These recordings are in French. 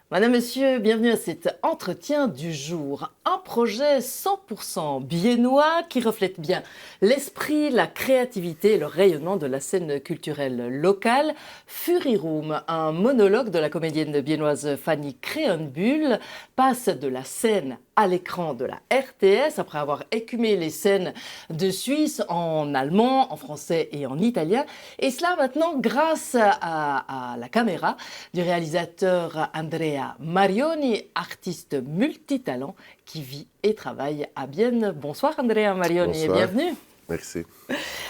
Madame, Monsieur, bienvenue à cet entretien du jour. Un projet 100% biennois qui reflète bien l'esprit, la créativité et le rayonnement de la scène culturelle locale. Fury Room, un monologue de la comédienne biennoise Fanny Krehenbuhl, passe de la scène à l'écran de la RTS après avoir écumé les scènes de Suisse en allemand, en français et en italien. Et cela maintenant grâce à la caméra du réalisateur Andrea Marioni, artiste multitalent qui vit et travaille à Bienne. Bonsoir Andrea Marioni et Bonsoir, bienvenue. merci.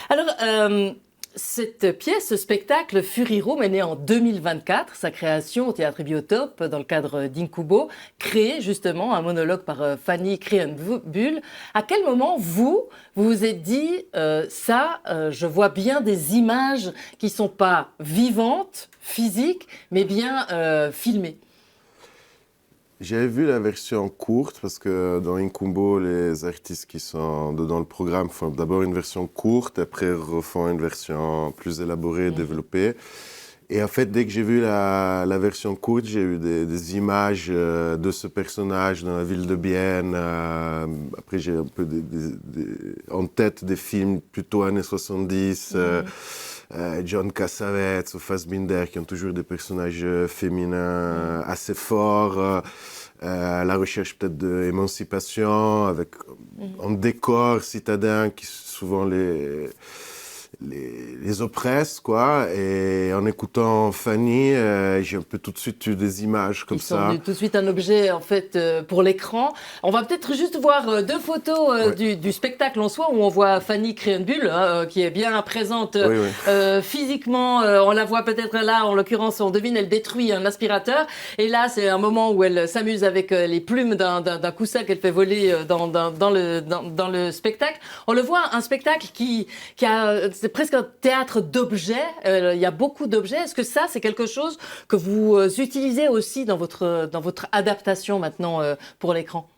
Alors, cette pièce, ce spectacle Fury Room est né en 2024, sa création au Théâtre Biotope dans le cadre d'Incubo, créé justement un monologue par Fanny Krehenbuhl. À quel moment vous vous êtes dit je vois bien des images qui sont pas vivantes, physiques, mais bien filmées. J'avais vu la version courte parce que dans Incumbo, les artistes qui sont dans le programme font d'abord une version courte, après refont une version plus élaborée, développée. Et en fait, dès que j'ai vu la version courte, j'ai eu des images de ce personnage dans la ville de Bienne. Après, j'ai un peu en tête des films plutôt années 70. John Cassavetes ou Fassbinder, qui ont toujours des personnages féminins assez forts. La recherche peut-être d'émancipation, avec un décor citadin qui souvent les oppresse, quoi. Et en écoutant Fanny, j'ai un peu tout de suite eu des images comme Ils sont ça. venus tout de suite un objet en fait pour l'écran. On va peut-être juste voir deux photos Ouais. du spectacle en soi où on voit Fanny Krehenbuhl qui est bien présente Oui, oui. physiquement. On la voit peut-être là, en l'occurrence, on devine, elle détruit un aspirateur. Et là, c'est un moment où elle s'amuse avec les plumes d'un coussin qu'elle fait voler dans le spectacle. On le voit, un spectacle qui a, c'est presque un théâtre d'objets. Il y a beaucoup d'objets. Est-ce que ça, c'est quelque chose que vous utilisez aussi dans votre adaptation maintenant pour l'écran?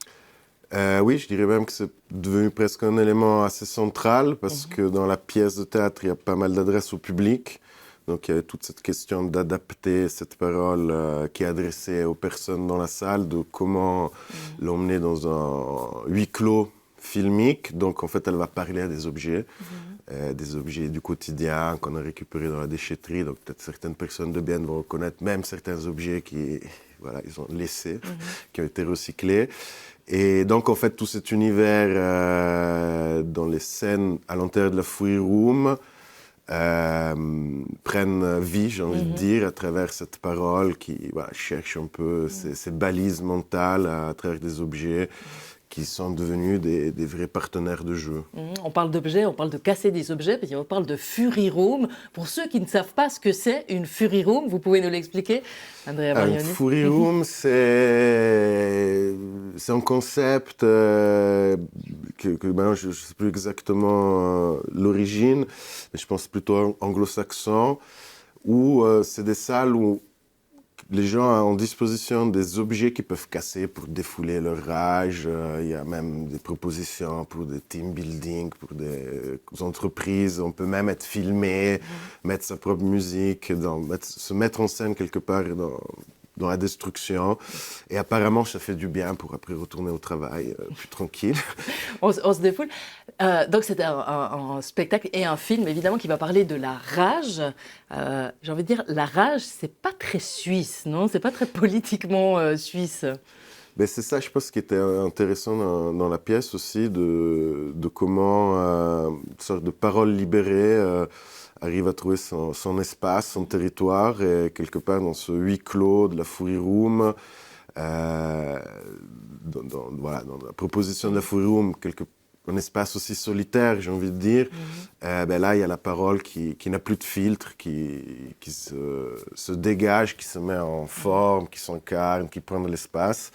Oui, je dirais même que c'est devenu presque un élément assez central parce que dans la pièce de théâtre, il y a pas mal d'adresses au public. Donc il y a toute cette question d'adapter cette parole qui est adressée aux personnes dans la salle, de comment l'emmener dans un huis clos filmique. Donc en fait, elle va parler à des objets du quotidien qu'on a récupérés dans la déchetterie. Donc peut-être certaines personnes de bien vont reconnaître même certains objets qui, voilà, ils ont laissés, qui ont été recyclés. Et donc, en fait, tout cet univers dans les scènes à l'intérieur de la Fury Room prennent vie, j'ai envie de dire, à travers cette parole qui cherche un peu ces balises mentales à travers des objets qui sont devenus des vrais partenaires de jeu. On parle d'objets, on parle de casser des objets, puis on parle de Fury Room. Pour ceux qui ne savent pas ce que c'est une Fury Room, vous pouvez nous l'expliquer, Andrea Une Marioni? Fury Room, c'est un concept que maintenant je ne sais plus exactement l'origine, mais je pense plutôt anglo-saxon, où c'est des salles où les gens ont en disposition des objets qui peuvent casser pour défouler leur rage. Il y a même des propositions pour des team building, pour des entreprises. On peut même être filmé, mettre sa propre musique, se mettre en scène quelque part dans la destruction. Et apparemment, ça fait du bien pour après retourner au travail plus tranquille. On se défoule. Donc c'est un spectacle et un film évidemment qui va parler de la rage. J'ai envie de dire, la rage, c'est pas très suisse, non? C'est pas très politiquement suisse. Mais c'est ça, je pense, qui était intéressant dans la pièce aussi, de comment une sorte de parole libérée arrive à trouver son espace, son territoire, et quelque part dans ce huis clos de la Fury Room, voilà, dans la proposition de la Fury Room, un espace aussi solitaire, j'ai envie de dire, là, il y a la parole qui n'a plus de filtre, qui se dégage, qui se met en forme, qui s'incarne, qui prend de l'espace.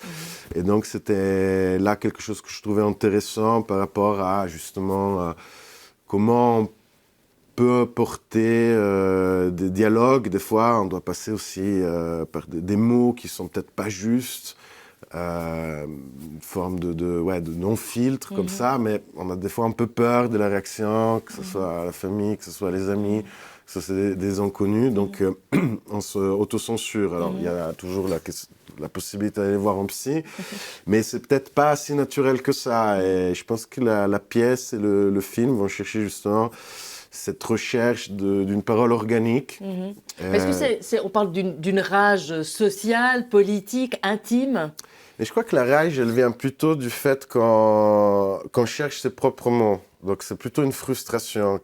Et donc, c'était là quelque chose que je trouvais intéressant par rapport à, justement, comment on peut porter des dialogues. Des fois, on doit passer aussi par des mots qui sont peut-être pas justes. une forme de non-filtre comme ça, mais on a des fois un peu peur de la réaction, que ce soit la famille, que ce soit les amis, que ce soit des inconnus, donc on se autocensure. Alors il y a toujours la possibilité d'aller voir un psy, mais c'est peut-être pas si naturel que ça, et je pense que la pièce et le film vont chercher justement cette recherche d'une parole organique. Est-ce que on parle d'une rage sociale, politique, intime? Et je crois que la rage, elle vient plutôt du fait qu'on cherche ses propres mots. Donc c'est plutôt une frustration.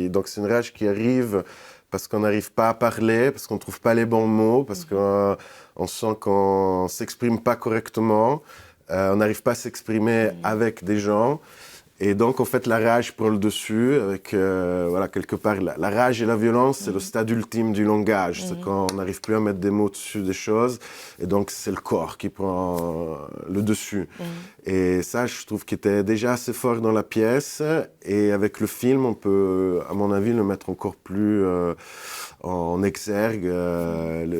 Donc c'est une rage qui arrive parce qu'on n'arrive pas à parler, parce qu'on ne trouve pas les bons mots, parce qu'on sent qu'on ne s'exprime pas correctement, on n'arrive pas à s'exprimer avec des gens. Et donc, en fait, la rage prend le dessus avec, voilà, quelque part, la rage et la violence, c'est le stade ultime du langage. C'est quand on n'arrive plus à mettre des mots dessus des choses. Et donc, c'est le corps qui prend le dessus. Et ça, je trouve qu'il était déjà assez fort dans la pièce. Et avec le film, on peut, à mon avis, le mettre encore plus en exergue,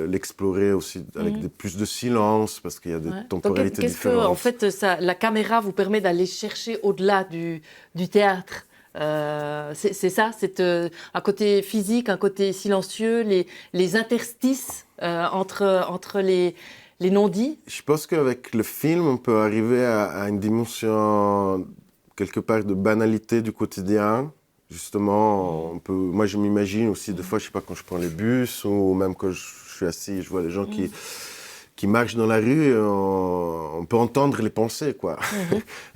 l'explorer aussi avec plus de silence, parce qu'il y a des temporalités différentes. Donc, qu'est-ce que, en fait, la caméra vous permet d'aller chercher au-delà du théâtre? C'est ça, c'est un côté physique, un côté silencieux, les interstices entre les non-dits? Je pense qu'avec le film, on peut arriver à une dimension, quelque part, de banalité du quotidien. Justement, moi je m'imagine aussi, des fois, je sais pas, quand je prends les bus ou même quand je suis assis, je vois les gens qui marchent dans la rue, et on peut entendre les pensées, quoi.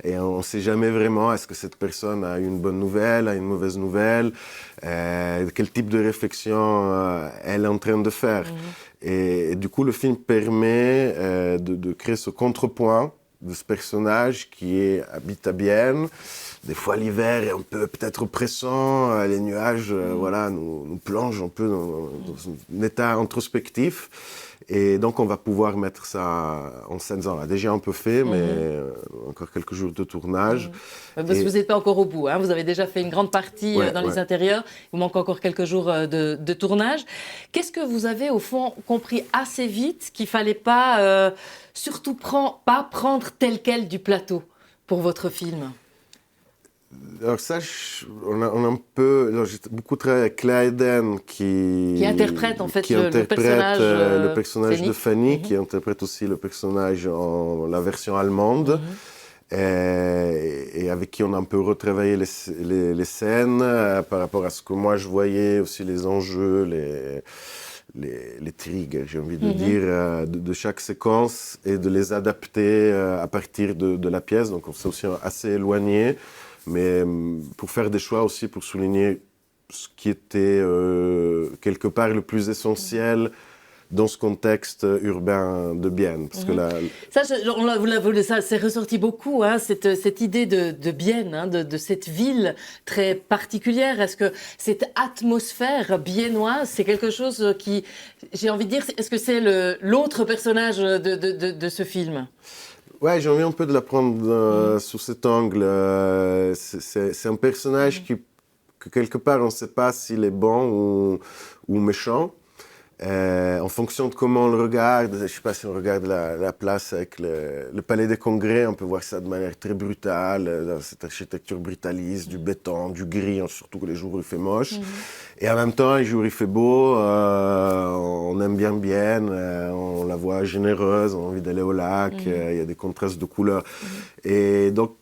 Et on ne sait jamais vraiment, est-ce que cette personne a une bonne nouvelle, a une mauvaise nouvelle, quel type de réflexion elle est en train de faire. Et du coup, le film permet de créer ce contrepoint de ce personnage qui habite à Bienne. Des fois, l'hiver est un peu peut-être oppressant, les nuages voilà, nous plongent un peu dans un état introspectif. Et donc, on va pouvoir mettre ça en scène. On l'a déjà un peu fait, mais encore quelques jours de tournage. Parce que vous n'êtes pas encore au bout, hein. Vous avez déjà fait une grande partie dans les intérieurs. Il vous manque encore quelques jours de tournage. Qu'est-ce que vous avez, au fond, compris assez vite qu'il ne fallait pas, surtout pas prendre tel quel du plateau pour votre film? Alors ça, on a un peu... J'ai beaucoup travaillé avec Claire Eden qui interprète en fait le personnage scénique de Fanny, qui interprète aussi le personnage en la version allemande, et avec qui on a un peu retravaillé les scènes par rapport à ce que moi je voyais, aussi les enjeux, les trigger, j'ai envie de dire, de chaque séquence, et de les adapter à partir de la pièce. Donc on s'est aussi assez éloigné, mais pour faire des choix aussi, pour souligner ce qui était quelque part le plus essentiel dans ce contexte urbain de Bienne. Parce que ça s'est ressorti beaucoup, hein, cette idée de Bienne, hein, de cette ville très particulière. Est-ce que cette atmosphère biennoise, c'est quelque chose qui, j'ai envie de dire, est-ce que c'est l'autre personnage de ce film? Ouais, j'ai envie un peu de la prendre sous cet angle. C'est un personnage que quelque part, on ne sait pas s'il est bon ou méchant. En fonction de comment on le regarde, je ne sais pas si on regarde la place avec le palais des congrès, on peut voir ça de manière très brutale, dans cette architecture brutaliste, du béton, du gris, surtout que les jours où il fait moche. Et en même temps, les jours où il fait beau, on aime bien Bienne, on la voit généreuse, on a envie d'aller au lac, il y a des contrastes de couleurs. Et donc,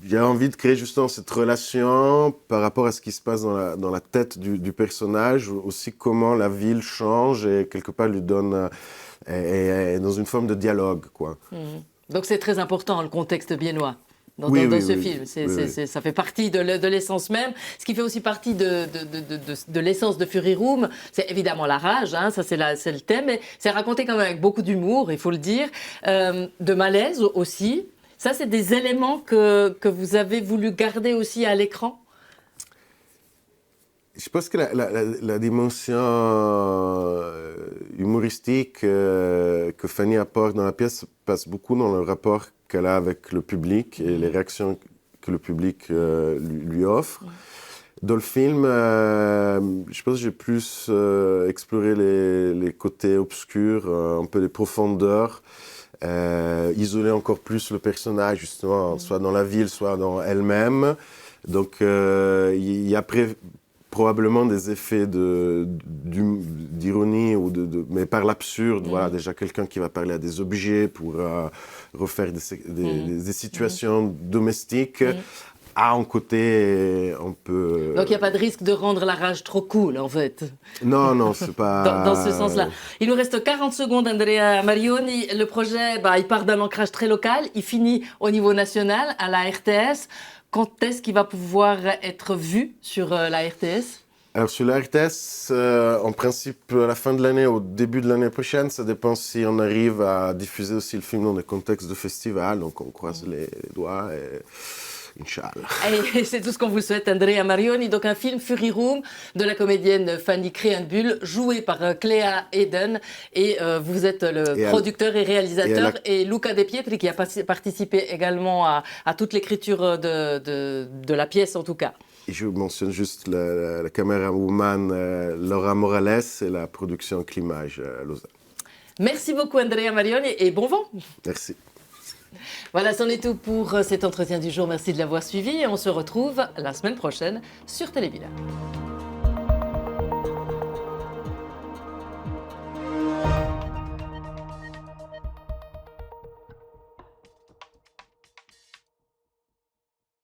j'ai envie de créer justement cette relation par rapport à ce qui se passe dans la tête du personnage, aussi comment la ville change et quelque part lui donne est dans une forme de dialogue, quoi. Donc c'est très important, le contexte biennois dans ce film. Ça fait partie de l'essence même. Ce qui fait aussi partie de l'essence de Fury Room, c'est évidemment la rage, hein, ça c'est le thème, mais c'est raconté quand même avec beaucoup d'humour, il faut le dire, de malaise aussi. Ça, c'est des éléments que vous avez voulu garder aussi à l'écran? Je pense que la dimension humoristique que Fanny apporte dans la pièce passe beaucoup dans le rapport qu'elle a avec le public et les réactions que le public lui offre. Dans le film, je pense que j'ai plus exploré les côtés obscurs, un peu les profondeurs. isoler encore plus le personnage, justement, soit dans la ville, soit dans elle-même. Donc, il y a probablement des effets d'ironie, mais par l'absurde. Voilà, déjà quelqu'un qui va parler à des objets pour refaire des situations domestiques. A un côté un peu... Donc il n'y a pas de risque de rendre la rage trop cool, en fait. Non, c'est pas... Dans ce sens-là. Il nous reste 40 secondes, Andrea Marioni. Le projet, il part d'un ancrage très local, il finit au niveau national, à la RTS. Quand est-ce qu'il va pouvoir être vu sur la RTS ? Alors sur la RTS, en principe à la fin de l'année, au début de l'année prochaine, ça dépend si on arrive à diffuser aussi le film dans des contextes de festival, donc on croise les doigts et... Inch'Allah. Et c'est tout ce qu'on vous souhaite, Andrea Marioni. Donc un film Fury Room de la comédienne Fanny Krehenbuhl, joué par Clea Eden. Et vous êtes le producteur et réalisateur. Et Luca De Pietri qui a participé également à toute l'écriture de la pièce en tout cas. Et je mentionne juste la camérawoman Laura Morales et la production Climage à Lausanne. Merci beaucoup Andrea Marioni et bon vent. Merci. Voilà, c'en est tout pour cet entretien du jour. Merci de l'avoir suivi et on se retrouve la semaine prochaine sur Télévilla.